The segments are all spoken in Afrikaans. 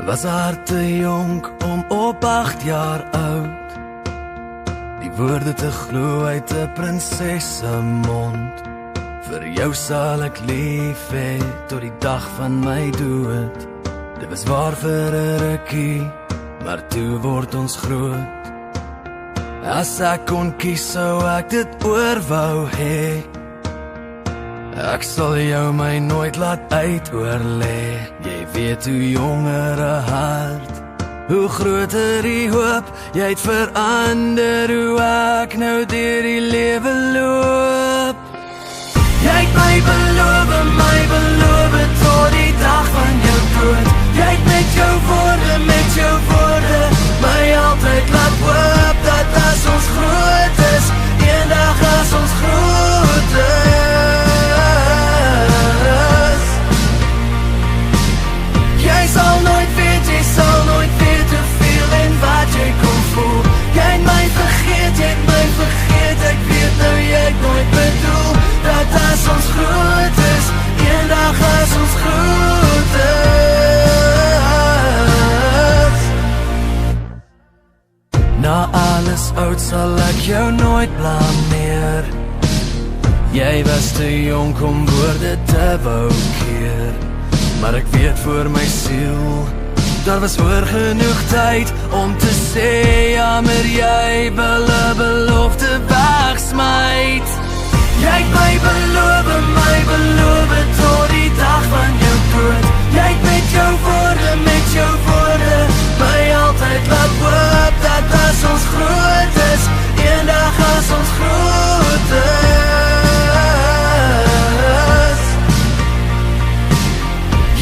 Was hart te jonk om op 8 jaar oud die woorde te glo uit 'n prinses se mond. Vir jou sal ek lief hê tot die dag van my dood. Dit was waar vir 'n rukkie, maar toe word ons groot. As ek kon kies sou ek dit oor wou hê. Ek sal jou my nooit laat uitoorlê. Jy weet hoe jonger 'n hart, hoe groter die hoop. Jy het verander hoe ek nou deur die lewe loop. Jy het my beloof tot die dag van jou dood. Jy het met jou woorde my altyd laat hoop dat as ons groot is, eendag as ons groot is. Jy sal nooit weet te veel en wat jy kon voel. Jy het my vergeet, ek weet nou jy het nooit bedoel dat as ons groot is, eendag as ons groot is. Na alles oud sal ek jou nooit blameer. Jy was te jonk om woorde te wou keer, maar ek weet voor my siel daar was oor genoeg tyd om te sê jammer jy wil 'n belofte wegsmyt. Jy het my beloof tot die dag van jou dood. Jy het met jou woorde my altyd laat hoop dat as ons groot is, eendag as ons groot is.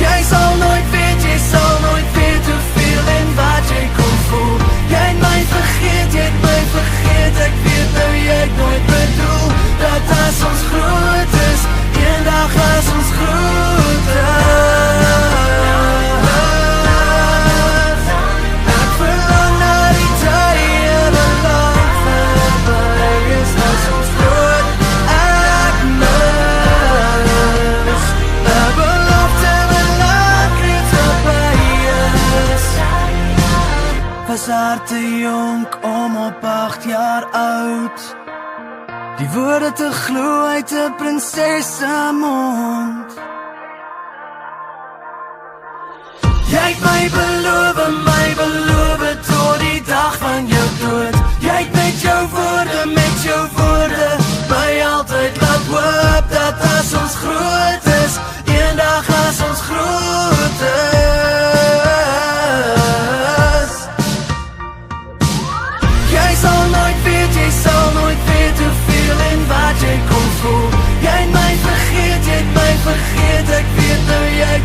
Jy sal nooit weet te veel en wat jy kon voel. Jy het my vergeet, ek weet nou jy het nooit bedoel dat as ons groot is, eendag as ons groot is. Ek verlang na die tye lang verby is as ons groot. Ek mis 'n belofte wat lank reeds verby is. Was hart te jonk om op 8 jaar oud die woorde te glo uit 'n prinses se mond. Jy het my beloof tot die dag van jou dood. Jy het met jou woorde my altyd laat hoop dat as ons groot is, eendag as ons groot is. Jy sal nooit weet te veel en wat jy kon voel. Jy het my vergeet, ek weet nou jy